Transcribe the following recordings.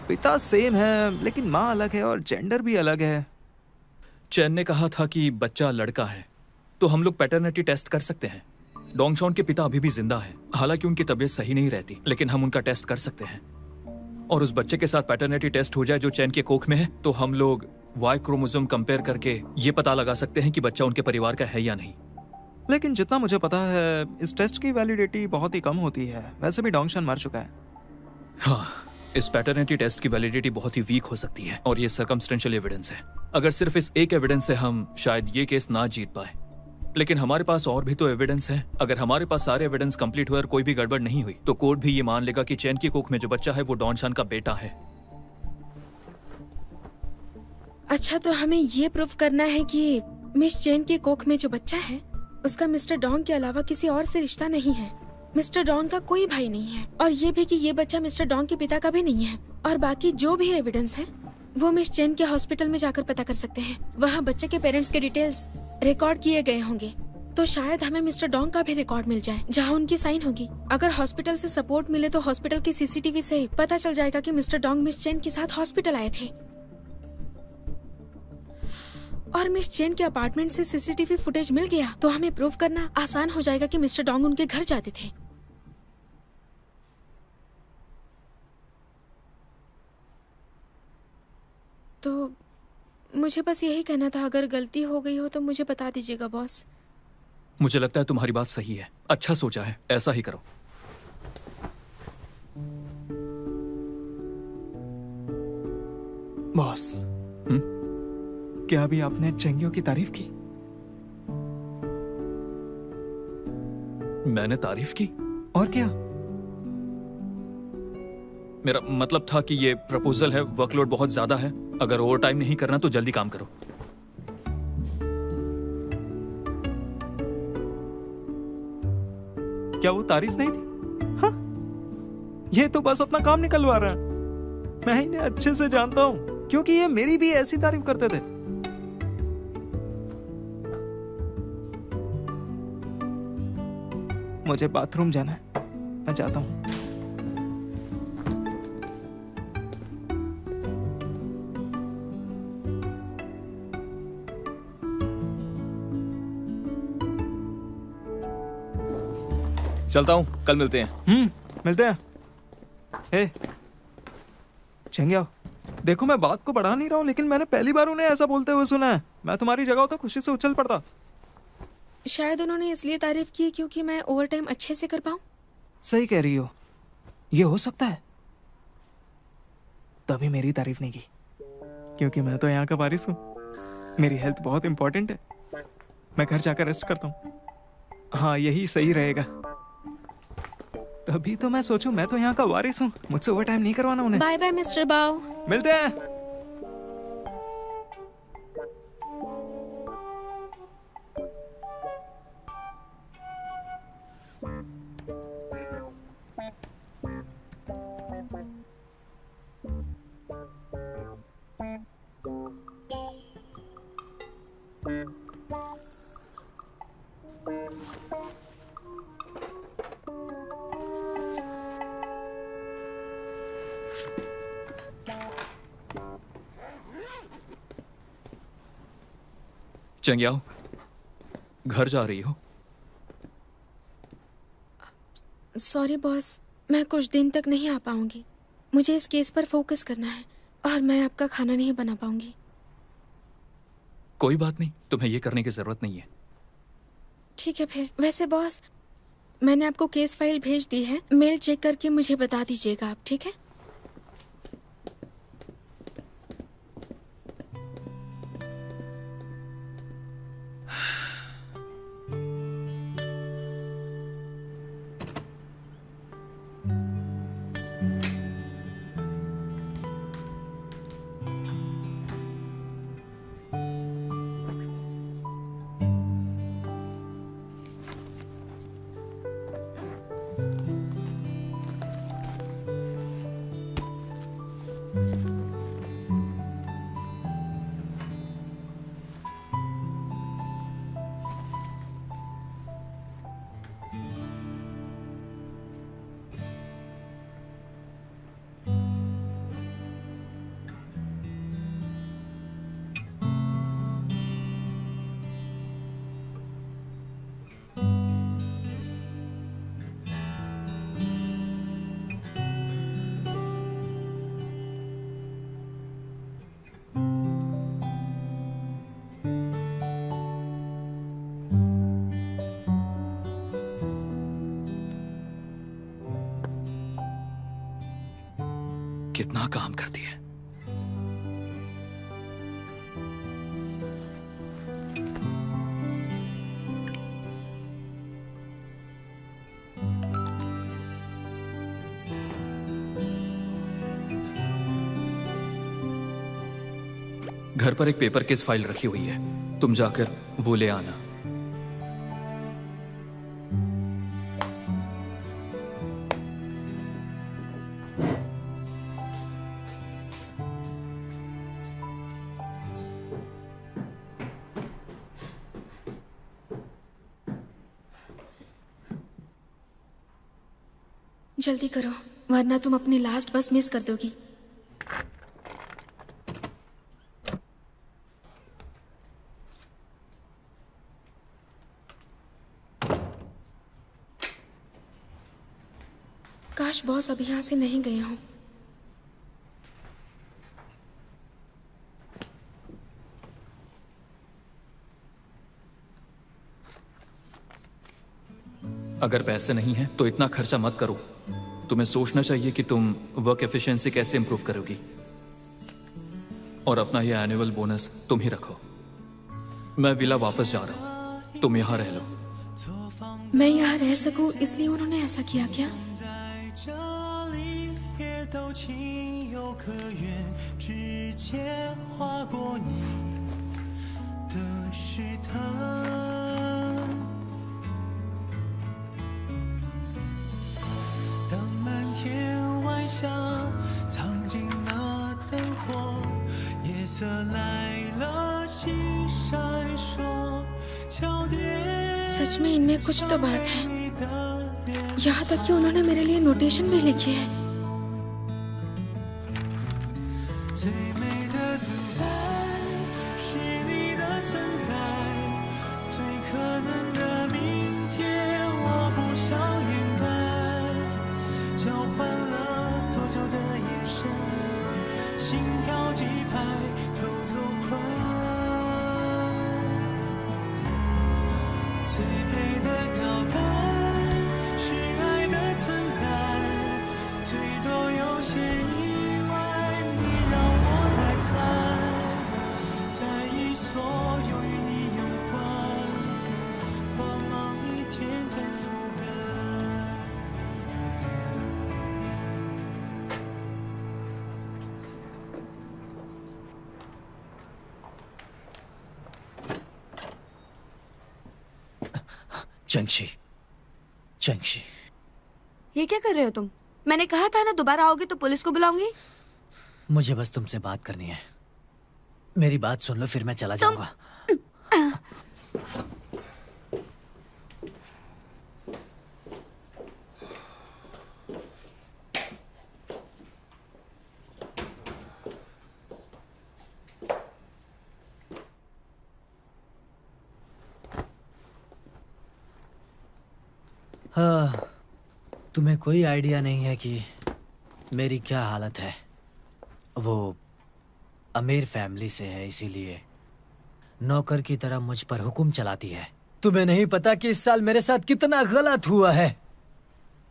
पिता सेम है लेकिन माँ अलग है और जेंडर भी अलग है। चैन ने कहा था कि बच्चा लड़का है, तो हम लोग पैटर्निटी टेस्ट कर सकते हैं। डोंगशॉन के पिता अभी भी जिंदा हैं, हालांकि उनकी तबीयत सही नहीं रहती, लेकिन हम उनका टेस्ट कर सकते हैं। और उस बच्चे के साथ पैटर्निटी टेस्ट हो जाए जो चैन के कोख में है, तो हम लोग वाई क्रोमोसोम कंपेयर करके ये पता लगा सकते हैं कि बच्चा उनके परिवार का है या नहीं। लेकिन जितना मुझे पता है इस टेस्ट की वैलिडिटी बहुत ही कम होती है। वैसे भी डोंगशन मर चुका है। हाँ, इस पैटर्निटी टेस्ट की वैलिडिटी बहुत ही वीक हो सकती है और ये सर्कमस्टेंशियल एविडेंस है। अगर सिर्फ इस एक एविडेंस से हम शायद ये केस ना जीत पाए, लेकिन हमारे पास और भी तो एविडेंस है। अगर हमारे पास सारे एविडेंस कंप्लीट हुए और कोई भी गड़बड़ नहीं हुई, तो कोर्ट भी ये मान लेगा कि चैन की कोख में जो बच्चा है वो डॉनशान का बेटा है। अच्छा, तो हमें ये प्रूव करना है कि मिस चैन की कोख में जो बच्चा है उसका मिस्टर डोंग के अलावा किसी और से रिश्ता नहीं है। मिस्टर डोंग का कोई भाई नहीं है, और ये भी कि ये बच्चा मिस्टर डोंग के पिता का भी नहीं है। और बाकी जो भी एविडेंस है वो मिस चैन के हॉस्पिटल में जाकर पता कर सकते हैं। वहाँ बच्चे के पेरेंट्स के डिटेल्स रिकॉर्ड किए गए होंगे, तो शायद हमें मिस्टर डोंग का भी रिकॉर्ड मिल जाए जहाँ उनकी साइन होगी। अगर हॉस्पिटल से सपोर्ट मिले तो हॉस्पिटल की सीसीटीवी से पता चल जाएगा कि मिस्टर डोंग मिस चैन के साथ हॉस्पिटल आए थे। और मिस चैन के अपार्टमेंट से सीसीटीवी फुटेज मिल गया तो हमें प्रूव करना आसान हो जाएगा कि मिस्टर डोंग उनके घर जाते थे। तो मुझे बस यही कहना था, अगर गलती हो गई हो तो मुझे बता दीजिएगा बॉस। मुझे लगता है तुम्हारी बात सही है, अच्छा सोचा है, ऐसा ही करो। बॉस, क्या अभी आपने चेंगियो की तारीफ की? मैंने तारीफ की? और क्या? मेरा मतलब था कि ये प्रपोजल है, वर्कलोड बहुत ज्यादा है, अगर ओवर टाइम नहीं करना तो जल्दी काम करो। क्या वो तारीफ नहीं थी? हाँ? ये तो बस अपना काम निकलवा रहा है। मैं इन्हें अच्छे से जानता हूं क्योंकि ये मेरी भी ऐसी तारीफ करते थे। मुझे बाथरूम जाना है, मैं जाता हूं। चलता हूँ, कल मिलते हैं। मिलते हैं। हे चेंगियो, देखो मैं बात को बढ़ा नहीं रहा हूँ, लेकिन मैंने पहली बार उन्हें ऐसा बोलते हुए सुना है। मैं तुम्हारी जगह होता खुशी से उछल पड़ता। शायद उन्होंने इसलिए तारीफ की क्योंकि मैं ओवर टाइम अच्छे से कर पाऊं। सही कह रही हो, ये हो सकता है। तभी मेरी तारीफ नहीं की, क्योंकि मैं तो यहाँ का वारिस हूँ। मेरी हेल्थ बहुत इंपॉर्टेंट है। मैं घर जाकर रेस्ट करता हूँ। हाँ, यही सही रहेगा। तभी तो मैं सोचूं, मैं तो यहाँ का वारिस हूँ, मुझसे ओवर टाइम नहीं करवाना उन्हें। बाय बाय मिस्टर बाओ, मिलते हैं। चंग्याओ, घर जा रही हो? सॉरी बॉस, मैं कुछ दिन तक नहीं आ पाऊंगी। मुझे इस केस पर फोकस करना है और मैं आपका खाना नहीं बना पाऊंगी। कोई बात नहीं, तुम्हें ये करने की जरूरत नहीं है। ठीक है फिर। वैसे बॉस, मैंने आपको केस फाइल भेज दी है, मेल चेक करके मुझे बता दीजिएगा आप, ठीक है? कितना काम करती है। घर पर एक पेपर केस फाइल रखी हुई है, तुम जाकर वो ले आना। जल्दी करो वरना तुम अपनी लास्ट बस मिस कर दोगी। काश बॉस अभी यहाँ से नहीं गए हों। अगर पैसे नहीं हैं तो इतना खर्चा मत करो। तुम्हें सोचना चाहिए कि तुम वर्क एफिशिएंसी कैसे इंप्रूव करोगी। और अपना ये एनुअल बोनस तुम ही रखो। मैं विला वापस जा रहा हूं, तुम यहां रह लो। मैं यहाँ रह सकूं इसलिए उन्होंने ऐसा किया क्या? सच में इनमें कुछ तो बात है। यहाँ तक कि उन्होंने मेरे लिए नोटेशन भी लिखी है। चंक्षी, चंक्षी, ये क्या कर रहे हो तुम? मैंने कहा था ना दोबारा आओगे तो पुलिस को बुलाऊंगी। मुझे बस तुमसे बात करनी है। मेरी बात सुन लो फिर मैं चला जाऊंगा। हाँ, तुम्हें कोई आइडिया नहीं है कि मेरी क्या हालत है। वो अमीर फैमिली से है, इसीलिए नौकर की तरह मुझ पर हुक्म चलाती है। तुम्हें नहीं पता कि इस साल मेरे साथ कितना गलत हुआ है।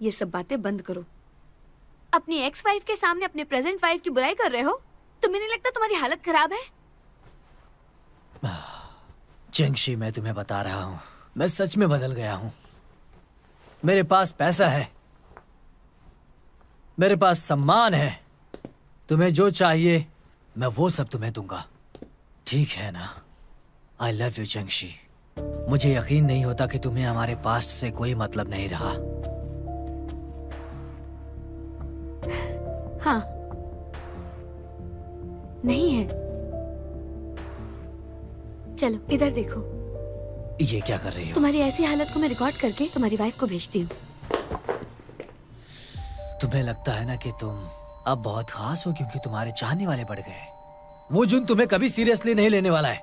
ये सब बातें बंद करो। अपनी एक्स वाइफ के सामने अपने प्रेजेंट वाइफ की बुराई कर रहे हो। तुम्हें नहीं लगता तुम्हारी हालत खराब है? चंक्षी, मैं तुम्हें बता रहा हूँ, मैं सच में बदल गया हूँ। मेरे पास पैसा है, मेरे पास सम्मान है। तुम्हें जो चाहिए मैं वो सब तुम्हें दूंगा, ठीक है ना? I love you Chankshi. मुझे यकीन नहीं होता कि तुम्हें हमारे पास्ट से कोई मतलब नहीं रहा। हाँ, नहीं है। चलो इधर देखो। ये क्या कर रही हो? तुम्हारी ऐसी हालत को मैं रिकॉर्ड करके तुम्हारी वाइफ को भेजती हूँ। तुम्हें लगता है ना कि तुम अब बहुत खास हो क्योंकि तुम्हारे चाहने वाले बढ़ गए। वो जुन तुम्हें कभी सीरियसली नहीं लेने वाला है।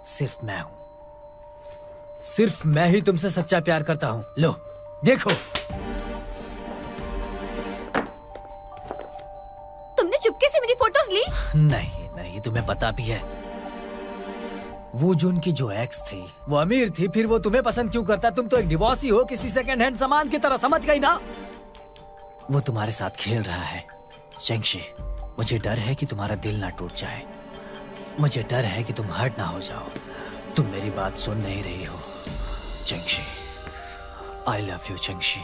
सिर्फ मैं हूं, सिर्फ मैं ही तुमसे सच्चा प्यार करता हूं। लो देखो। तुमने चुपके से मेरी फोटोज ली? नहीं नहीं, तुम्हें पता भी है वो जो उनकी जो एक्स थी वो अमीर थी, फिर वो तुम्हें पसंद क्यों करता? तुम तो एक डिवोर्सी हो, किसी सेकंड हैंड सामान की तरह, समझ गई ना? वो तुम्हारे साथ खेल रहा है, चेंगशी, मुझे डर है कि तुम्हारा दिल ना टूट जाए। मुझे डर है कि तुम हर्ट ना हो जाओ। तुम मेरी बात सुन नहीं रही हो चेंगशी। आई लव यू चेंगशी।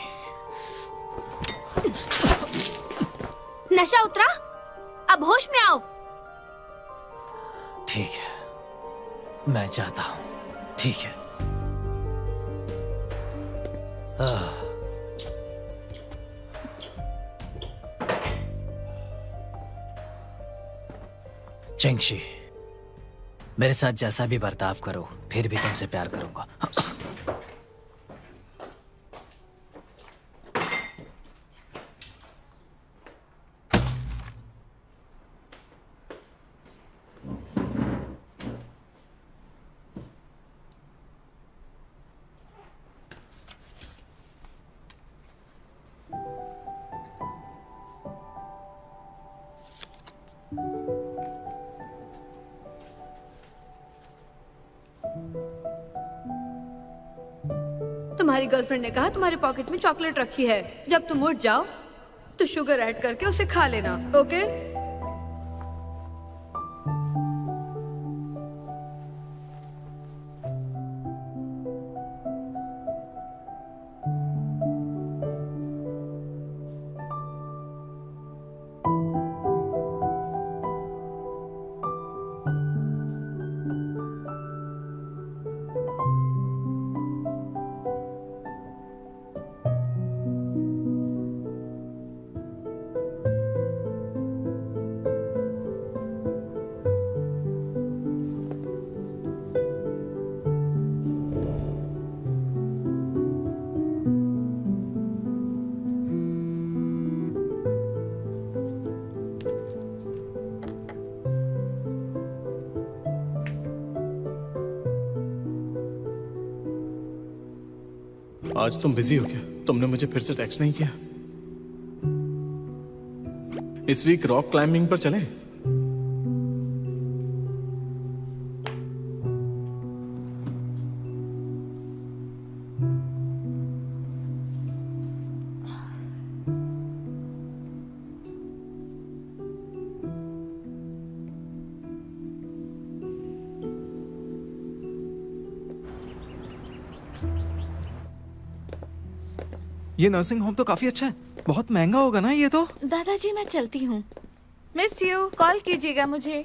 नशा उतरा? अब होश में आओ। ठीक है, मैं चाहता हूं। ठीक है। चेंगशी, मेरे साथ जैसा भी बर्ताव करो, फिर भी तुमसे प्यार करूंगा। तुम्हारी गर्लफ्रेंड ने कहा तुम्हारे पॉकेट में चॉकलेट रखी है। जब तुम उठ जाओ तो शुगर ऐड करके उसे खा लेना, ओके? आज तुम बिजी हो क्या? तुमने मुझे फिर से टेक्स्ट नहीं किया। इस वीक रॉक क्लाइंबिंग पर चलें? ये नर्सिंग होम तो काफी अच्छा है। बहुत महंगा होगा ना ये तो? दादाजी मैं चलती हूँ। मिस यू, कॉल कीजिएगा मुझे।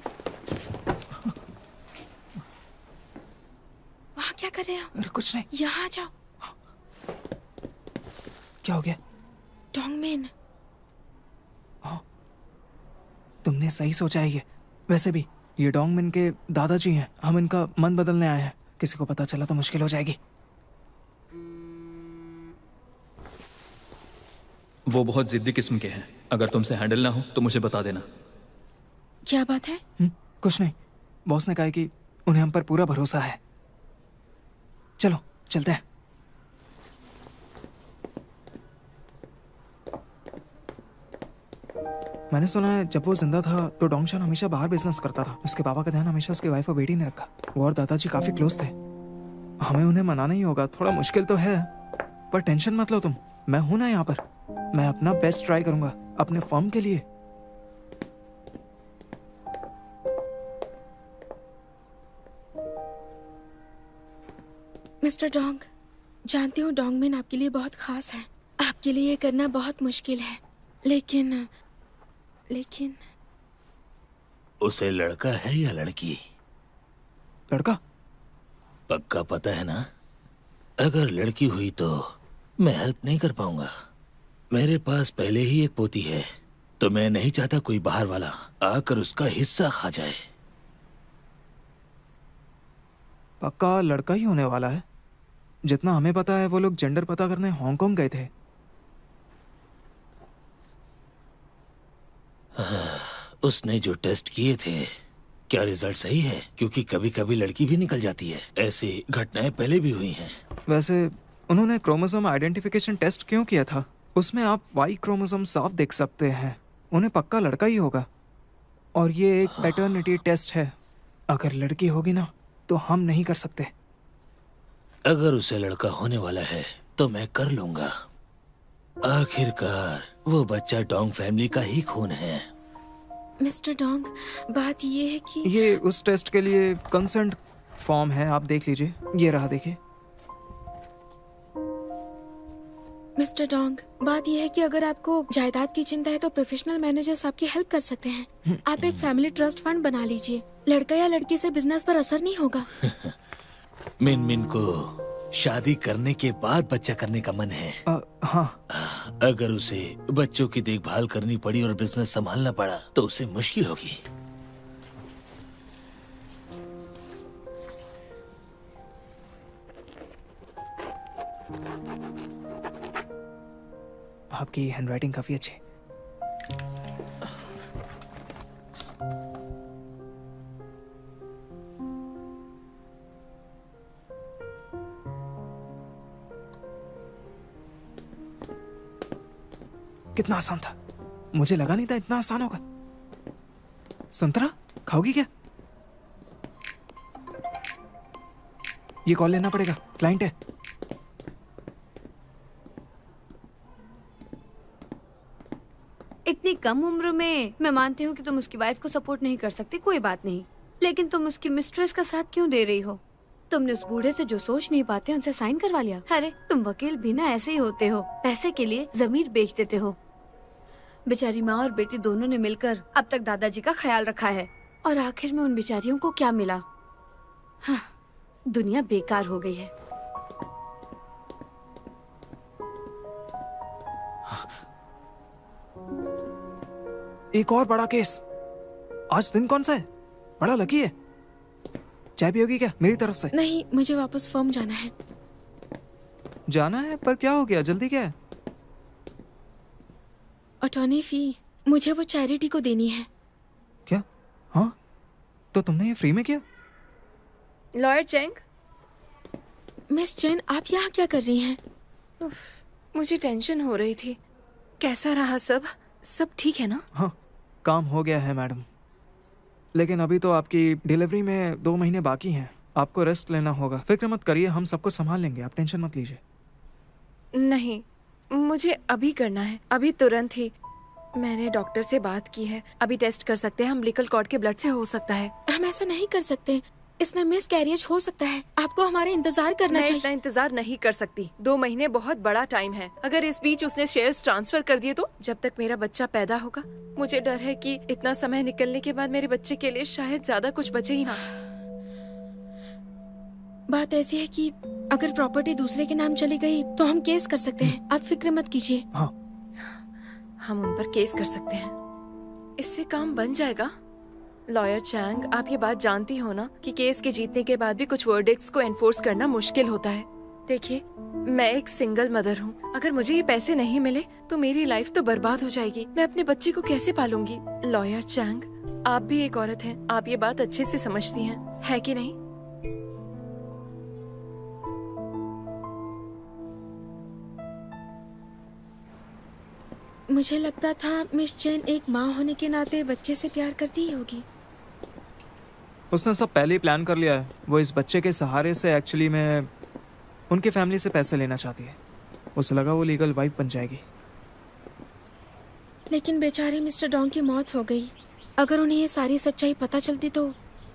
वहाँ क्या कर रहे हो? अरे कुछ नहीं। यहाँ आ जाओ। क्या हो गया? डोंगमिन। तुमने सही सोचा है। ये वैसे भी ये डोंगमिन के दादाजी हैं। हम इनका मन बदलने आए हैं। किसी को पता चला तो मुश्किल हो जाएगी। वो बहुत जिद्दी किस्म के हैं। अगर तुमसे हैंडल ना हो तो मुझे बता देना। क्या बात है? कुछ नहीं। बॉस ने कहा कि उन्हें हम पर पूरा भरोसा है। चलो चलते हैं। मैंने सुना है जब वो जिंदा था तो डोंगशान हमेशा बाहर बिजनेस करता था। उसके पापा का ध्यान हमेशा उसकी वाइफ और बेटी ने रखा। वो और दादाजी काफी क्लोज थे। हमें उन्हें मनाना ही होगा। थोड़ा मुश्किल तो है पर टेंशन मत लो तुम। मैं हूं ना यहाँ पर। मैं अपना बेस्ट ट्राई करूंगा अपने फर्म के लिए। मिस्टर डोंग, जानती हूँ डोंगमिन आपके लिए बहुत खास है। आपके लिए ये करना बहुत मुश्किल है। लेकिन उसे लड़का है या लड़की? लड़का। पक्का पता है ना? अगर लड़की हुई तो मैं हेल्प नहीं कर पाऊंगा। मेरे पास पहले ही एक पोती है तो मैं नहीं चाहता कोई बाहर वाला आकर उसका हिस्सा खा जाए। पक्का लड़का ही होने वाला है। जितना हमें पता है वो लोग जेंडर पता करने हांगकांग गए थे। उसने जो टेस्ट किए थे क्या रिजल्ट सही है? क्योंकि कभी कभी लड़की भी निकल जाती है। ऐसी घटनाएं पहले भी हुई हैं। वैसे उन्होंने क्रोमोसोम आइडेंटिफिकेशन टेस्ट क्यों किया था? उसमें आप वाई क्रोमोसोम साफ देख सकते हैं। उन्हें पक्का लड़का ही होगा। और ये एक पैटर्निटी टेस्ट है। अगर लड़की होगी ना तो हम नहीं कर सकते। अगर उसे लड़का होने वाला है तो मैं कर लूंगा। आखिरकार वो बच्चा डोंग फैमिली का ही खून है। मिस्टर डोंग, बात ये है कि ये उस टेस्ट के लिए कंसेंट फॉर्म है, आप देख लीजिए। ये रहा, देखिए। मिस्टर डोंग, बात यह है कि अगर आपको जायदाद की चिंता है तो प्रोफेशनल मैनेजर्स आपकी हेल्प कर सकते हैं। आप एक फैमिली ट्रस्ट फंड बना लीजिए। लड़का या लड़की से बिजनेस पर असर नहीं होगा। मिन मिन को शादी करने के बाद बच्चा करने का मन है। हाँ। अगर उसे बच्चों की देखभाल करनी पड़ी और बिजनेस संभालना पड़ा तो उसे मुश्किल होगी। आपकी हैंडराइटिंग काफी अच्छी है। कितना आसान था, मुझे लगा नहीं था इतना आसान होगा। संतरा खाओगी क्या? ये कॉल लेना पड़ेगा, क्लाइंट है। इतनी कम उम्र में मैं मानती हूँ कि तुम उसकी वाइफ को सपोर्ट नहीं कर सकती, कोई बात नहीं, लेकिन तुम उसकी मिस्ट्रेस का साथ क्यों दे रही हो? तुमने उस बूढ़े से जो सोच नहीं पाते उनसे साइन करवा लिया। अरे तुम वकील भी ना ऐसे ही होते हो, पैसे के लिए जमीर बेच देते हो। बेचारी माँ और बेटी दोनों ने मिलकर अब तक दादाजी का ख्याल रखा है और आखिर में उन बेचारियों को क्या मिला? हाँ, दुनिया बेकार हो गई है। एक और बड़ा केस। आज दिन कौन सा है? बड़ा लकी है। चाय पियोगी क्या मेरी तरफ से? नहीं, मुझे वापस फर्म जाना है। जाना है? पर क्या हो गया, जल्दी क्या है? अटॉर्नी फी मुझे वो चैरिटी को देनी है। क्या? हाँ, तो तुमने ये फ्री में किया? Lawyer Cheng. मिस चेन, आप यहाँ क्या कर रही हैं? मुझे टेंशन हो रही थी। कैसा रहा सब? सब ठीक है ना? हाँ, काम हो गया है मैडम, लेकिन अभी तो आपकी डिलीवरी में 2 महीने बाकी हैं। आपको रेस्ट लेना होगा। फिक्र मत करिए, हम सबको संभाल लेंगे, आप टेंशन मत लीजिए। नहीं, मुझे अभी करना है, अभी तुरंत ही। मैंने डॉक्टर से बात की है, अभी टेस्ट कर सकते हैं। अम्बिलिकल कॉर्ड के ब्लड से हो सकता है। हम ऐसा नहीं कर सकते, इसमें मिस कैरियज हो सकता है। आपको हमारा इंतजार करना मैं चाहिए। इतना इंतजार नहीं कर सकती। 2 महीने बहुत बड़ा टाइम है। अगर इस बीच उसने शेयर्स ट्रांसफर कर दिए तो जब तक मेरा बच्चा पैदा होगा, मुझे डर है कि इतना समय निकलने के बाद मेरे बच्चे के लिए शायद ज्यादा कुछ बचे ही ना। बात ऐसी है कि अगर प्रॉपर्टी दूसरे के नाम चली गई तो हम केस कर सकते हैं। आप फिक्र मत कीजिए। हाँ, हम उन पर केस कर सकते हैं। इससे काम बन जाएगा। लॉयर चैंग, आप ये बात जानती हो ना कि केस के जीतने के बाद भी कुछ वर्डिक्ट्स को एनफोर्स करना मुश्किल होता है। देखिए, मैं एक सिंगल मदर हूँ। अगर मुझे ये पैसे नहीं मिले तो मेरी लाइफ तो बर्बाद हो जाएगी। मैं अपने बच्चे को कैसे पालूंगी? लॉयर चैंग, आप भी एक औरत हैं, आप ये बात अच्छे से समझती हैं, है कि नहीं? मुझे लगता था मिस चेन एक माँ होने के नाते बच्चे से प्यार करती ही होगी। उसने सब पहले ही प्लान कर लिया है। वो इस बच्चे के सहारे से एक्चुअली में उनके फैमिली से पैसे लेना चाहती है। उसे लगा वो लीगल वाइफ बन जाएगी। लेकिन बेचारे मिस्टर डोंग की मौत हो गई। अगर उन्हें ये सारी सच्चाई पता चलती तो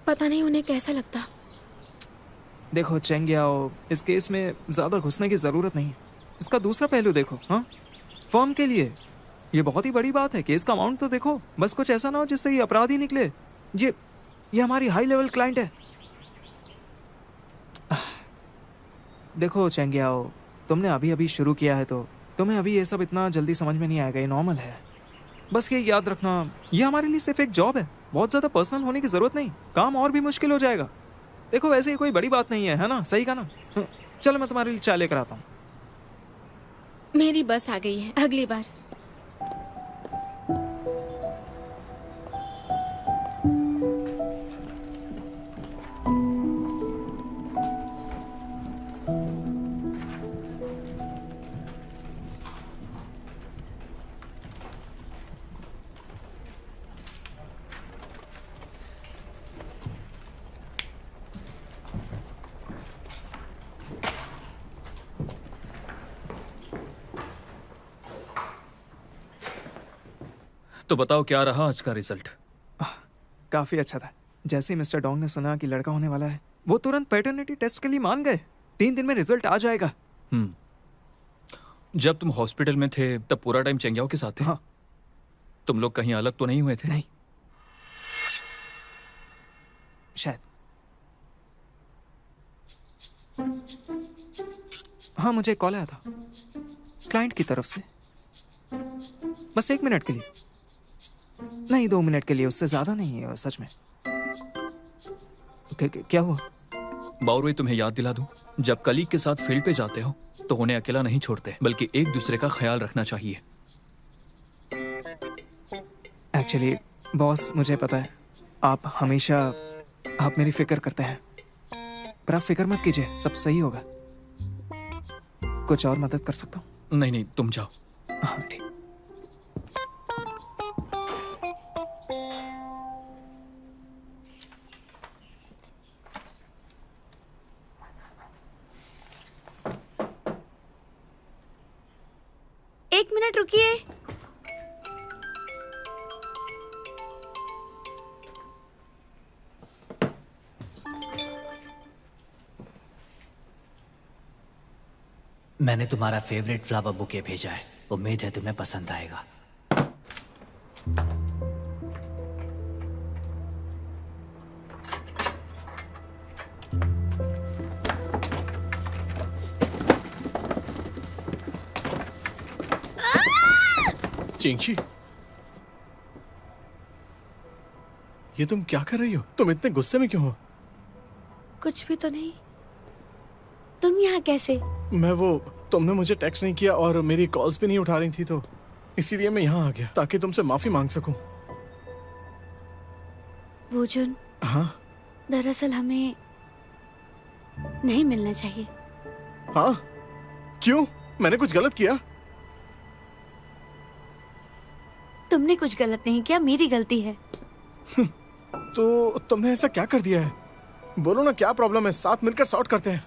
पता नहीं उन्हें कैसा लगता। देखो चेंग याओ, इस केस में ज्यादा घुसने की जरूरत नहीं है। इसका दूसरा पहलू देखो। हाँ, फर्म के लिए ये बहुत ही बड़ी बात है। केस का अमाउंट तो देखो, बस कुछ ऐसा ना हो जिससे ये अपराधी निकले। ये हमारी हाई लेवल क्लाइंट है। देखो चेंग याओ, तुमने अभी अभी शुरू किया है तो तुम्हें अभी ये सब इतना जल्दी समझ में नहीं आएगा, ये नॉर्मल है। बस ये याद रखना, ये हमारे लिए सिर्फ एक जॉब है। बहुत ज्यादा पर्सनल होने की जरूरत नहीं, काम और भी मुश्किल हो जाएगा। देखो वैसे ही कोई बड़ी बात नहीं है ना? सही कहा ना? चलो मैं तुम्हारे लिए चाय लेकर आता हूँ। मेरी बस आ गई है, अगली बार। तो बताओ क्या रहा आज का रिजल्ट? काफी अच्छा था। जैसे ही मिस्टर डोंग ने सुना कि लड़का होने वाला है, वो तुरंत पैटर्निटी टेस्ट के लिए मान गए। 3 दिन में रिजल्ट आ जाएगा। जब तुम हॉस्पिटल में थे तब पूरा टाइम चेंग्याओ के साथ थे? हाँ। तुम लोग कहीं अलग तो नहीं हुए थे? नहीं, शायद। हाँ, मुझे कॉल आया था क्लाइंट की तरफ से, बस 1 मिनट के लिए, नहीं 2 मिनट के लिए, उससे ज्यादा नहीं है सच में। क्या हुआ? बाउरवे, तुम्हें याद दिला दूं, जब कलीग के साथ फील्ड पे जाते हो तो उन्हें अकेला नहीं छोड़ते, बल्कि एक दूसरे का ख्याल रखना चाहिए। एक्चुअली बॉस, मुझे पता है आप मेरी फिक्र करते हैं, पर आप फिक्र मत कीजिए, सब सही होगा। कुछ और मदद कर सकता हूँ? नहीं, तुम जाओ। हाँ, ठीक। एक मिनट रुकिए। मैंने तुम्हारा फेवरेट फ्लावर बुके भेजा है, उम्मीद है तुम्हें पसंद आएगा। चिंची, ये तुम क्या कर रही हो? तुम इतने गुस्से में क्यों हो? कुछ भी तो नहीं। तुम यहाँ कैसे? तुमने मुझे टेक्स्ट नहीं किया और मेरी कॉल्स भी नहीं उठा रही थी, तो इसीलिए मैं यहाँ आ गया ताकि तुमसे माफी मांग सकूं। वोजुन, हाँ? दरअसल हमें नहीं मिलना चाहिए। हाँ? क्यों? मैंने कुछ गलत किया? तुमने कुछ गलत नहीं किया, मेरी गलती है। तो तुमने ऐसा क्या कर दिया है? बोलो ना, क्या प्रॉब्लम है? साथ मिलकर सॉर्ट करते हैं।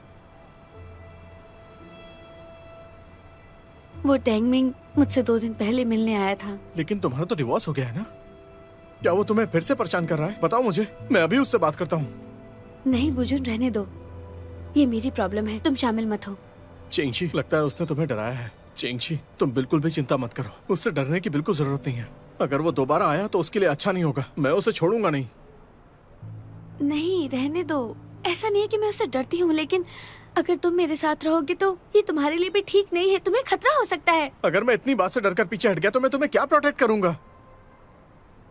वो टैंगमिंग मुझसे 2 दिन पहले मिलने आया था। लेकिन तुम्हारा तो डिवोर्स हो गया है ना? क्या वो तुम्हें फिर से परेशान कर रहा है? बताओ मुझे, मैं अभी उससे बात करता हूँ। नहीं वोजुन, रहने दो, ये मेरी प्रॉब्लम है, तुम शामिल मत हो। चेंगशी, लगता है उसने तुम्हें डराया है। चेंगशी, तुम बिल्कुल भी चिंता मत करो, उससे डरने की बिल्कुल जरूरत नहीं है। अगर वो दोबारा आया तो उसके लिए अच्छा नहीं होगा, मैं उसे छोड़ूंगा नहीं। नहीं, रहने दो। ऐसा नहीं है कि मैं उससे डरती हूँ, लेकिन अगर तुम मेरे साथ रहोगे तो ये तुम्हारे लिए भी ठीक नहीं है, तुम्हें खतरा हो सकता है। अगर मैं इतनी बात से डरकर पीछे हट गया तो मैं तुम्हें क्या प्रोटेक्ट करूंगा?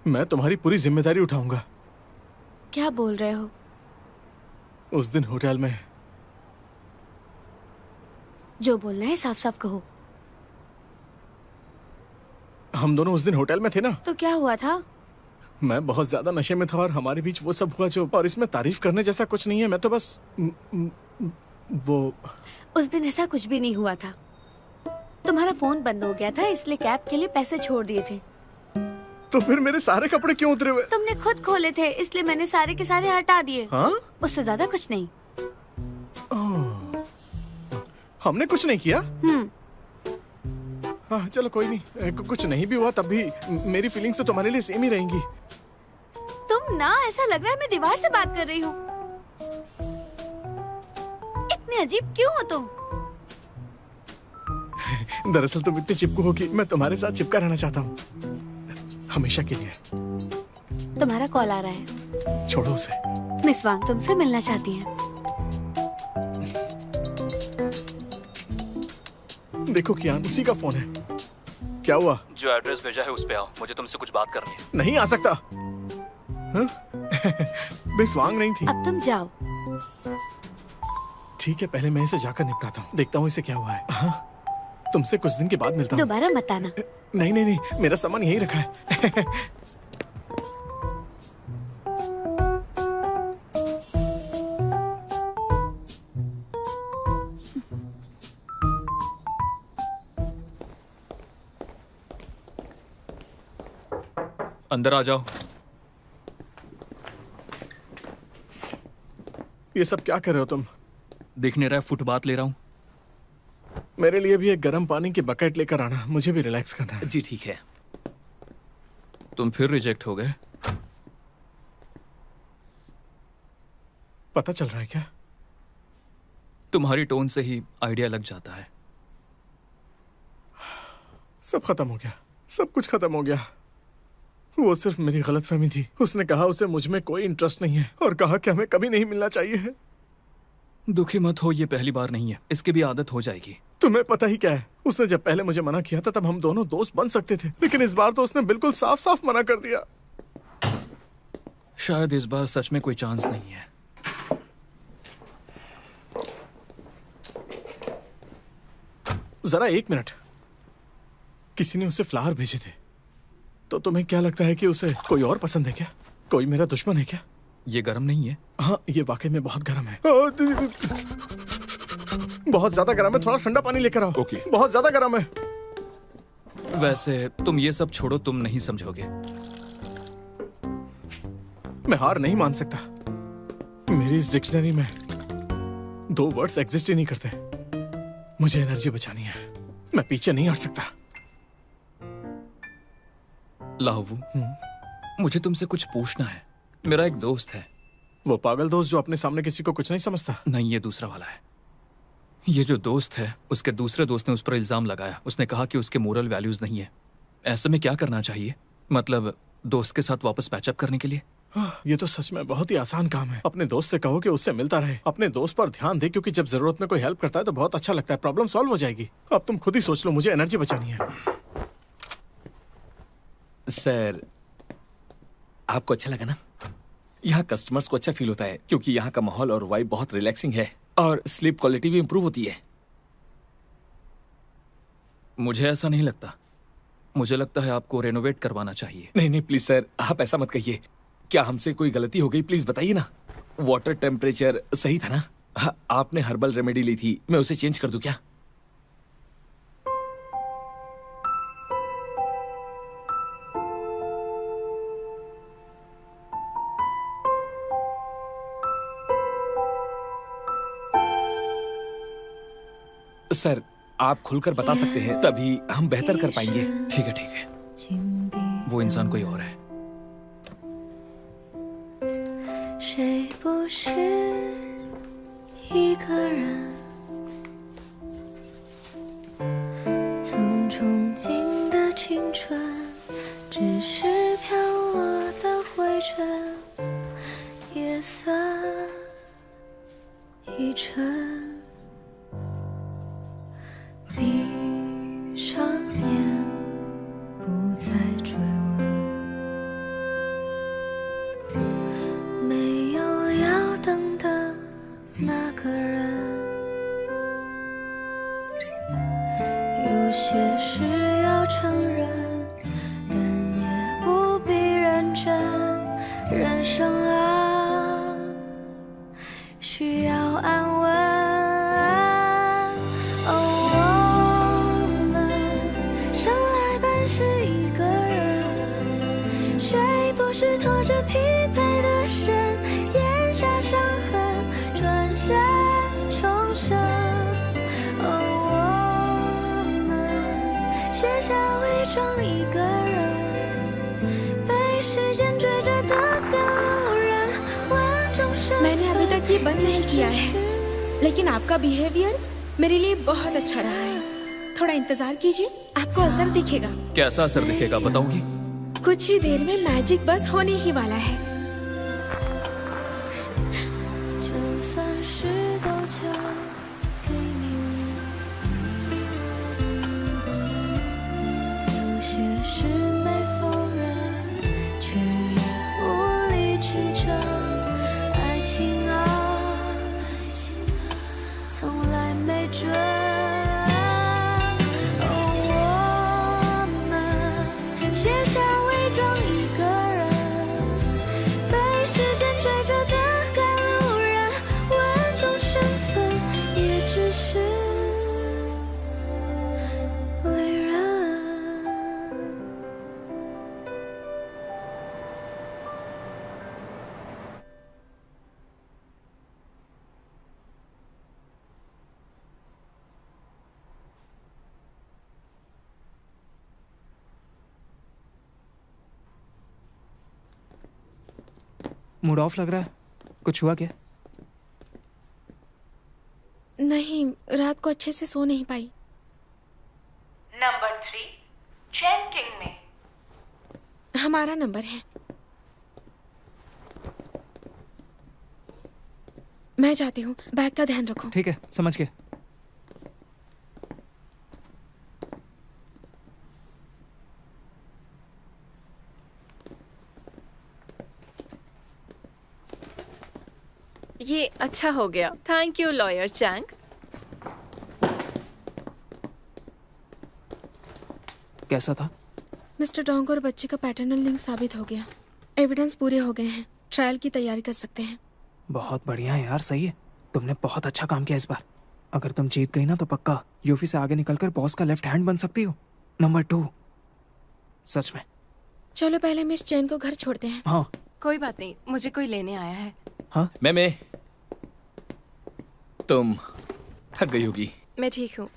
मैं तुम्हारी पूरी जिम्मेदारी उठाऊंगा। क्या बोल रहे हो? उस दिन होटल में जो बोलना है साफ साफ कहो। हम दोनों उस दिन होटल में थे ना? तो क्या हुआ था? मैं बहुत ज्यादा नशे में था और हमारे बीच वो सब हुआ जो, और इसमें तारीफ करने जैसा कुछ नहीं है। मैं तो बस वो उस दिन ऐसा कुछ भी नहीं हुआ था। तुम्हारा फोन बंद हो गया था, इसलिए कैब के लिए पैसे छोड़ दिए थे। तो फिर मेरे सारे कपड़े क्यों उतरे हुए? तुमने खुद खोले थे, इसलिए मैंने सारे के सारे हटा दिए। हाँ? उससे ज्यादा कुछ नहीं। हमने कुछ नहीं किया। हाँ चलो कोई नहीं, कुछ नहीं भी हुआ तब भी मेरी फीलिंग्स तो तुम्हारे लिए सेम ही रहेंगी। तुम ना, ऐसा लग रहा है मैं दीवार से बात कर रही हूँ। इतने अजीब क्यों हो तुम? दरअसल तुम इतनी चिपकू हो कि मैं तुम्हारे साथ चिपका रहना चाहता हूँ, हमेशा के लिए। तुम्हारा कॉल आ रहा है। छोड़ो उसे। मिस वांग तुमसे मिलना चाहती हैं। देखो कियान, उसी का फोन है। क्या हुआ? जो एड्रेस भेजा है उस पे आओ, मुझे तुमसे कुछ बात करनी है। नहीं आ सकता। मिस वांग नहीं थी। अब तुम जाओ। ठीक है, पहले मैं इसे जाकर निपटाता हूँ, देखता हूँ इसे क्या हुआ है। हाँ, तुमसे कुछ दिन के बाद मिलता हूँ। दोबारा मत आना। नहीं नहीं नहीं, मेरा सामान यहीं रखा है। अंदर आ जाओ। ये सब क्या कर रहे हो तुम? दिख नहीं रहा है, फुटबाथ ले रहा हूँ। मेरे लिए भी एक गर्म पानी की बकेट लेकर आना, मुझे भी रिलैक्स करना है। जी ठीक है। तुम फिर रिजेक्ट हो गए? पता चल रहा है क्या? तुम्हारी टोन से ही आइडिया लग जाता है। सब खत्म हो गया, सब कुछ खत्म हो गया। वो सिर्फ मेरी गलतफहमी थी। उसने कहा उसे मुझ में कोई इंटरेस्ट नहीं है और कहा कि हमें कभी नहीं मिलना चाहिए है। दुखी मत हो, ये पहली बार नहीं है, इसकी भी आदत हो जाएगी। तुम्हें पता ही क्या है, उसने जब पहले मुझे मना किया था तब हम दोनों दोस्त बन सकते थे, लेकिन इस बार तो उसने बिल्कुल साफ साफ मना कर दिया। शायद इस बार सच में कोई चांस नहीं है। जरा एक मिनट, किसी ने उसे फ्लावर भेजे थे, तो तुम्हें क्या लगता है कि उसे कोई और पसंद है क्या? कोई मेरा दुश्मन है क्या? ये गर्म नहीं है? हाँ, ये वाकई में बहुत गर्म है। बहुत ज्यादा गर्म है, थोड़ा ठंडा पानी लेकर आओ। ओके। बहुत ज्यादा गर्म है। वैसे तुम ये सब छोड़ो, तुम नहीं समझोगे। मैं हार नहीं मान सकता। मेरी इस डिक्शनरी में 2 वर्ड्स एग्जिस्ट ही नहीं करते। मुझे एनर्जी बचानी है, मैं पीछे नहीं हट सकता। लाहू, मुझे तुमसे कुछ पूछना है। मेरा एक दोस्त है। वो पागल दोस्त जो अपने सामने किसी को कुछ नहीं समझता? नहीं, ये दूसरा वाला है। ये जो दोस्त है, उसके दूसरे दोस्त ने उस पर इल्जाम लगाया। उसने कहा कि उसके मोरल वैल्यूज नहीं है। ऐसे में क्या करना चाहिए? मतलब दोस्त के साथ वापस पैचअप करने के लिए? ये तो सच में बहुत ही आसान काम है। अपने दोस्त से कहो कि उससे मिलता रहे, अपने दोस्त पर ध्यान दे, क्योंकि जब जरूरत में कोई हेल्प करता है तो बहुत अच्छा लगता है। प्रॉब्लम सॉल्व हो जाएगी। अब तुम खुद ही सोच लो, मुझे एनर्जी बचानी है। सर, आपको अच्छा लगा ना? यहाँ कस्टमर्स को अच्छा फील होता है क्योंकि यहाँ का माहौल और वाइब बहुत रिलैक्सिंग है और स्लीप क्वालिटी भी इंप्रूव होती है। मुझे ऐसा नहीं लगता। मुझे लगता है आपको रेनोवेट करवाना चाहिए। नहीं नहीं प्लीज सर, आप ऐसा मत कहिए। क्या हमसे कोई गलती हो गई? प्लीज बताइए ना। वाटर टेम्परेचर सही था ना? हाँ, आपने हर्बल रेमेडी ली थी, मैं उसे चेंज कर दूं क्या? सर, आप खुलकर बता सकते हैं, तभी हम बेहतर कर पाएंगे। ठीक है, ठीक है। वो इंसान कोई और है। 谁不是一个人，曾憧憬的青春，只是飘落的灰尘，夜色已沉。闭上眼，不再追问。没有要等的那个人，有些事要承认，但也不必认真。人生啊，需要安稳。哦，我们生来本是一个人，谁不是拖着疲惫的身，咽下伤痕，转身重生。哦，我们卸下伪装一个人，被时间追着的赶路人，问众生。 मैंने अभी तक ये बंद नहीं किया है, लेकिन आपका बिहेवियर मेरे लिए बहुत अच्छा रहा है। थोड़ा इंतजार कीजिए, आपको असर दिखेगा। कैसा असर दिखेगा बताऊंगी? कुछ ही देर में मैजिक बस होने ही वाला है। 就算是都交给你，有些事没否认，却也无力去争。爱情啊，从来没准。哦，我们卸下伪装一个人， मूड ऑफ लग रहा है, कुछ हुआ क्या? नहीं, रात को अच्छे से सो नहीं पाई। नंबर 3 चैन किंग में। हमारा नंबर है। मैं जाती हूँ, बैग का ध्यान रखो। ठीक है, समझ गए। ये अच्छा हो गया। Thank you lawyer Chang. कैसा था? मिस्टर डोंग और बच्चे का पैटर्नल लिंक साबित हो गया। एविडेंस पूरे हो गए हैं, ट्रायल की तैयारी कर सकते हैं। बहुत बढ़िया यार, सही है। तुमने बहुत अच्छा काम किया इस बार। अगर तुम जीत गई ना तो पक्का यूफी से आगे निकलकर बॉस का लेफ्ट हैंड बन सकती हो। नंबर 2, सच में। चलो पहले मिस चैन को घर छोड़ते हैं। हाँ कोई बात नहीं, मुझे कोई लेने आया है। हाँ मैं तुम थक गई होगी। मैं ठीक हूँ,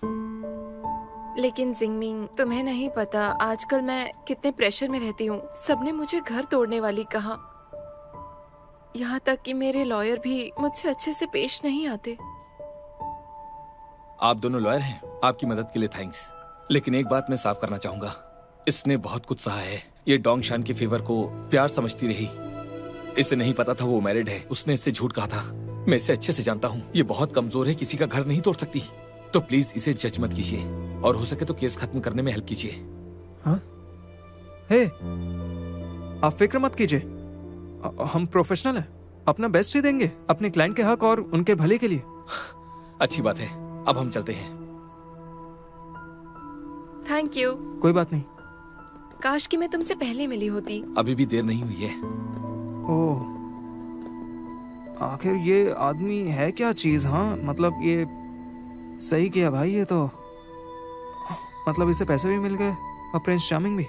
लेकिन जिंगमिंग तुम्हें नहीं पता आजकल मैं कितने प्रेशर में रहती हूँ। सबने मुझे घर तोड़ने वाली कहा, यहाँ तक कि मेरे लॉयर भी मुझसे अच्छे से पेश नहीं आते। आप दोनों लॉयर हैं, आपकी मदद के लिए थैंक्स। लेकिन एक बात मैं साफ करना चाहूंगा, इसने बहुत कुछ सहा है। ये डोंग शान के फेवर को प्यार समझती रही। इसे नहीं पता था वो मैरिड है। उसने इससे झूठ कहा था। मैं इसे अच्छे से जानता हूँ, ये बहुत कमजोर है, किसी का घर नहीं तोड़ सकती। तो प्लीज इसे जज मत कीजिए और हो सके तो केस खत्म करने में हेल्प कीजिए। हाँ? हे, आप फिक्र मत कीजिए, हम प्रोफेशनल हैं। अपना बेस्ट ही देंगे अपने क्लाइंट के हक और उनके भले के लिए। अच्छी बात है, अब हम चलते हैं। Thank you. कोई बात नहीं। काश कि मैं तुमसे पहले मिली होती। अभी भी देर नहीं हुई है। ओह, आखिर ये आदमी है क्या चीज? हाँ मतलब ये सही किया भाई। ये तो मतलब इसे पैसे भी मिल गए और प्रिंस चार्मिंग भी।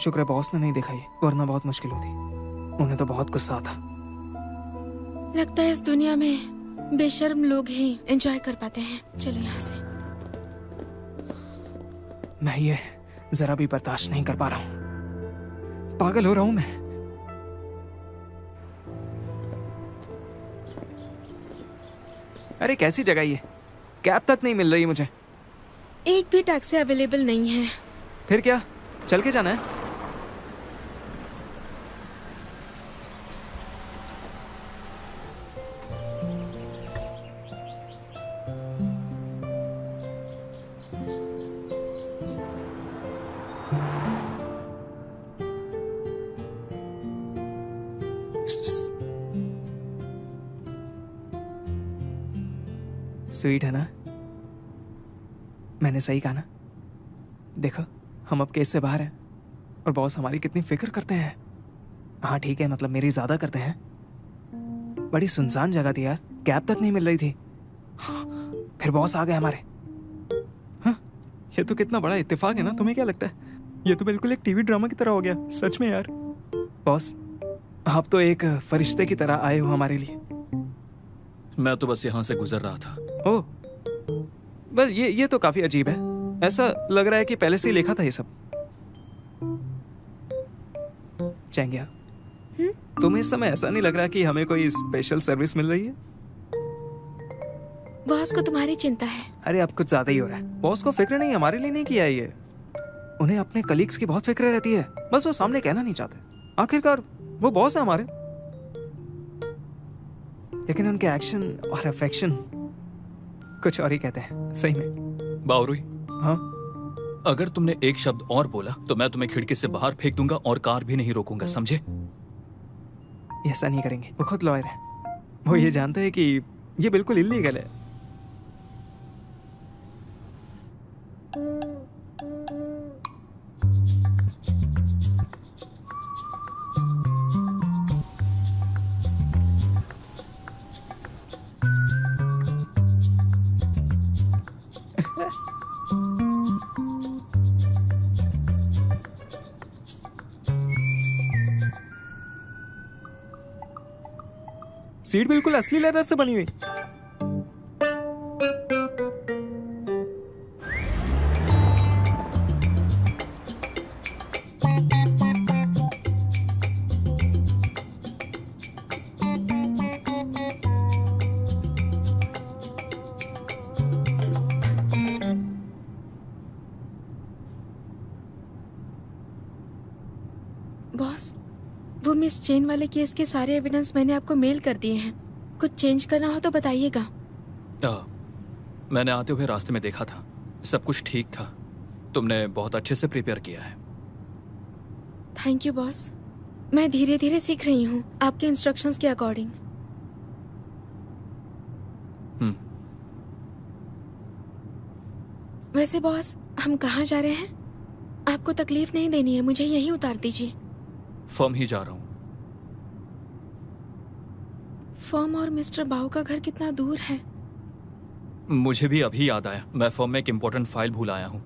शुक्र है बॉस ने नहीं देखा ये, वरना बहुत मुश्किल होती। उन्हें तो बहुत गुस्सा था। लगता है इस दुनिया में बेशर्म लोग ही एंजॉय कर पाते हैं। चलो यहाँ से। मैं ये जरा भी बर्दाश्त नहीं कर पा रहा हूँ। पागल हो रहा हूँ मैं। अरे कैसी जगह ये, कैब तक नहीं मिल रही मुझे। एक भी टैक्सी अवेलेबल नहीं है। फिर क्या, चल के जाना है? स्वीट है ना? मैंने सही कहा ना? देखो हम अब केस से बाहर हैं और बॉस हमारी कितनी फिक्र करते हैं। हाँ ठीक है, मतलब मेरी ज्यादा करते हैं। बड़ी सुनसान जगह थी यार, कैब तक नहीं मिल रही थी। फिर बॉस आ गए हमारे। हाँ, ये तो कितना बड़ा इत्तेफाक है ना। तुम्हें क्या लगता है? ये तो बिल्कुल एक टीवी ड्रामा की तरह हो गया सच में यार। बॉस आप तो एक फरिश्ते की तरह आए हो हमारे लिए। मैं तो बस यहाँ से गुजर रहा था। ओह, वेल ये तो काफी अजीब है। ऐसा लग रहा है कि पहले से ही लिखा था ये सब। चैंगिया, तुम्हें इस समय ऐसा नहीं लग रहा कि हमें कोई स्पेशल सर्विस मिल रही है? बॉस को तुम्हारी चिंता है। अरे अब कुछ ज्यादा ही हो रहा है। बॉस को फिक्र नहीं, हमारे लिए नहीं किया है ये। उन्हें अपने कलीग्स की बहुत फिक्र रहती है, बस वो सामने कहना नहीं चाहते। आखिरकार वो बॉस है हमारे। लेकिन उनके एक्शन और अफेक्शन कुछ और ही कहते हैं सही में। बावरुई, हाँ? अगर तुमने एक शब्द और बोला तो मैं तुम्हें खिड़की से बाहर फेंक दूंगा और कार भी नहीं रोकूंगा, समझे? ऐसा नहीं करेंगे, वो खुद लॉयर है। वो ये जानते हैं कि ये बिल्कुल इल्लीगल है। सीट बिल्कुल असली लेदर से बनी हुई। वो मिस चेन वाले केस के सारे एविडेंस मैंने आपको मेल कर दिए हैं। कुछ चेंज करना हो तो बताइएगा। मैंने आते हुए रास्ते में देखा था, सब कुछ ठीक था। तुमने बहुत अच्छे से प्रिपेयर किया है। Thank you boss. मैं धीरे धीरे सीख रही हूँ आपके इंस्ट्रक्शंस के अकॉर्डिंग। वैसे बॉस, हम कहाँ जा रहे हैं? आपको तकलीफ नहीं देनी है, मुझे यहीं उतार दीजिए। फर्म ही जा रहा हूँ। फर्म और मिस्टर बाऊ का घर कितना दूर है? मुझे भी अभी याद आया, मैं फर्म में एक इम्पोर्टेंट फाइल भूल आया हूँ।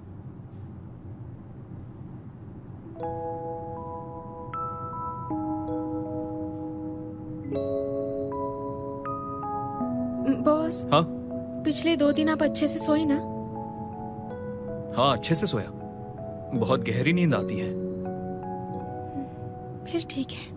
बॉस। हाँ? पिछले 2 दिन आप अच्छे से सोए ना? हाँ, अच्छे से सोया। बहुत गहरी नींद आती है। फिर ठीक है।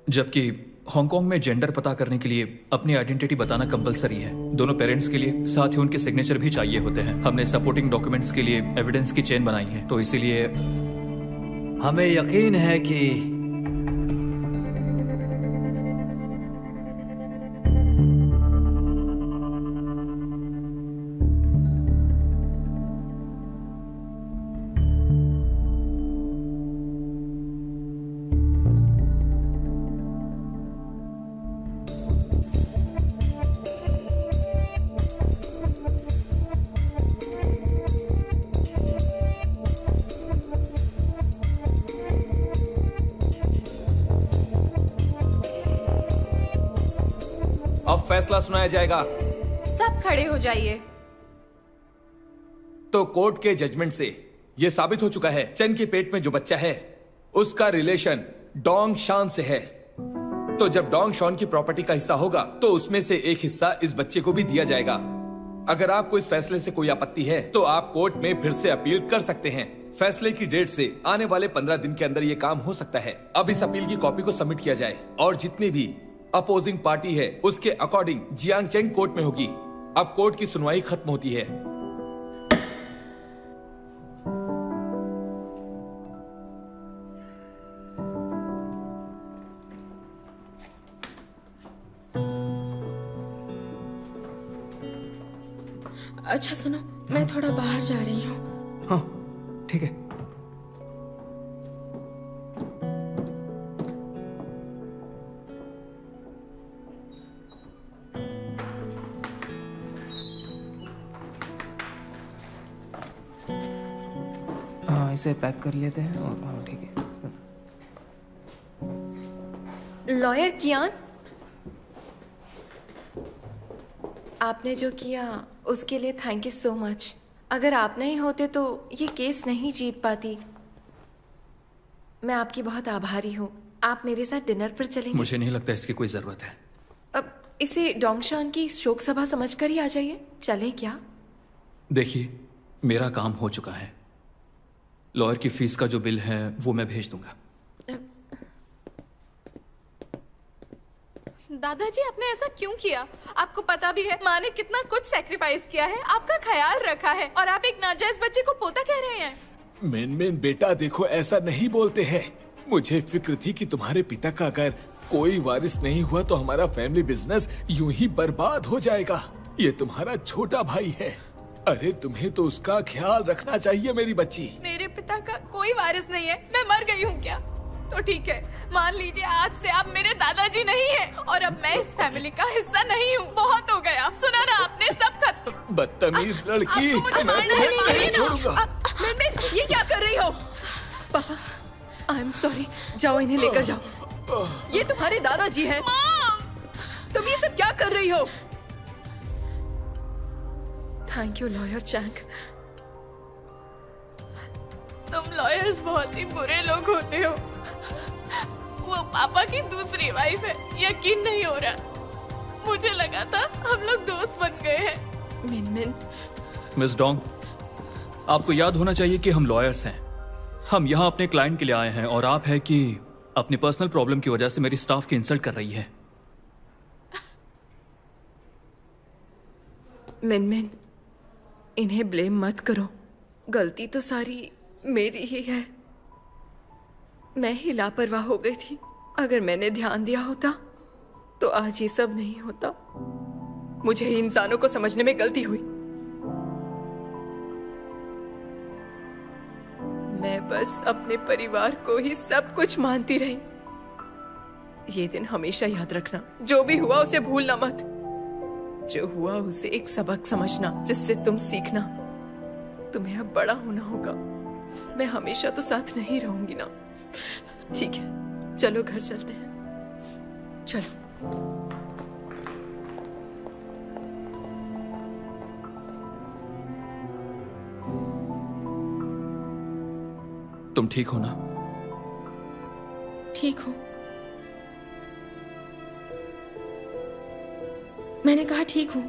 जबकि हांगकांग में जेंडर पता करने के लिए अपनी आइडेंटिटी बताना कंपलसरी है, दोनों पेरेंट्स के लिए। साथ ही उनके सिग्नेचर भी चाहिए होते हैं। हमने सपोर्टिंग डॉक्यूमेंट्स के लिए एविडेंस की चेन बनाई है, तो इसीलिए हमें यकीन है कि फैसला सुनाया जाएगा। सब खड़े हो जाइए। तो कोर्ट के जजमेंट से यह साबित हो चुका है, चेन के पेट में जो बच्चा है उसका रिलेशन डोंग शान से है। तो जब डोंग शॉन की प्रॉपर्टी का हिस्सा होगा तो उसमें से एक हिस्सा इस बच्चे को भी दिया जाएगा। अगर आपको इस फैसले से कोई आपत्ति है तो आप कोर्ट में फिर से अपील कर सकते हैं। फैसले की डेट से आने वाले 15 दिन के अंदर ये काम हो सकता है। अब इस अपील की कॉपी को सबमिट किया जाए और जितनी भी अपोजिंग पार्टी है उसके अकॉर्डिंग जियांग चेंग कोर्ट में होगी। अब कोर्ट की सुनवाई खत्म होती है। अच्छा सुनो, मैं थोड़ा बाहर जा रही हूँ। हाँ ठीक है। हाँ इसे पैक कर लेते हैं और हाँ ठीक है। लॉयर कियान, आपने जो किया उसके लिए थैंक यू सो मच। अगर आप नहीं होते तो ये केस नहीं जीत पाती। मैं आपकी बहुत आभारी हूँ। आप मेरे साथ डिनर पर चलेंगे? मुझे नहीं लगता इसकी कोई जरूरत है। अब इसे डोंगशान की शोक सभा समझकर ही आ जाइए। चलें क्या? देखिए, मेरा काम हो चुका है। लॉयर की फीस का जो बिल है वो मैं भेज दूंगा। दादाजी, आपने ऐसा क्यों किया? आपको पता भी है माँ ने कितना कुछ सैक्रिफाइस किया है, आपका ख्याल रखा है, और आप एक नाजायज बच्चे को पोता कह रहे हैं। मिन बेटा देखो, ऐसा नहीं बोलते हैं। मुझे फिक्र थी कि तुम्हारे पिता का अगर कोई वारिस नहीं हुआ तो हमारा फैमिली बिजनेस यूं ही बर्बाद हो जाएगा। ये तुम्हारा छोटा भाई है। अरे तुम्हें तो उसका ख्याल रखना चाहिए मेरी बच्ची। मेरे पिता का कोई वारिस नहीं है। मैं मर गई हूँ क्या? तो ठीक है, मान लीजिए आज से आप मेरे दादाजी नहीं हैं और अब मैं इस फैमिली का हिस्सा नहीं हूँ। बहुत हो गया, सुना ना आपने, सब खत्म। बदतमीज लड़की, मैं तुम्हें नहीं छोड़ूंगा। ये क्या कर रही हो? पापा, आई एम सॉरी। जाओ, इन्हें लेकर जाओ। ये तुम्हारे दादाजी हैं। तुम ये सब क्या कर रही हो? Thank you lawyer Chang. तुम लॉयर्स बहुत ही बुरे लोग होते हो। वो पापा की दूसरी वाइफ है। यकीन नहीं हो रहा। मुझे लगा था हम लोग दोस्त बन गए हैं। मिन मिस डोंग, आपको याद होना चाहिए कि हम लॉयर्स हैं। हम यहाँ अपने क्लाइंट के लिए आए हैं और आप है कि अपनी पर्सनल प्रॉब्लम की वजह से मेरी स्टाफ की इंसल्ट कर रही है। मिनमिन, इन्हें ब्लेम मत करो। गलती तो सारी मेरी ही है। मैं ही लापरवाह हो गई थी। अगर मैंने ध्यान दिया होता तो आज ये सब नहीं होता। मुझे ही इंसानों को समझने में गलती हुई। मैं बस अपने परिवार को ही सब कुछ मानती रही। ये दिन हमेशा याद रखना। जो भी हुआ उसे भूलना मत। जो हुआ उसे एक सबक समझना जिससे तुम सीखना। तुम्हें अब बड़ा होना होगा। मैं हमेशा तो साथ नहीं रहूंगी ना। ठीक है, चलो घर चलते हैं। चलो। तुम ठीक हो ना? ठीक हूँ। मैंने कहा ठीक हूँ।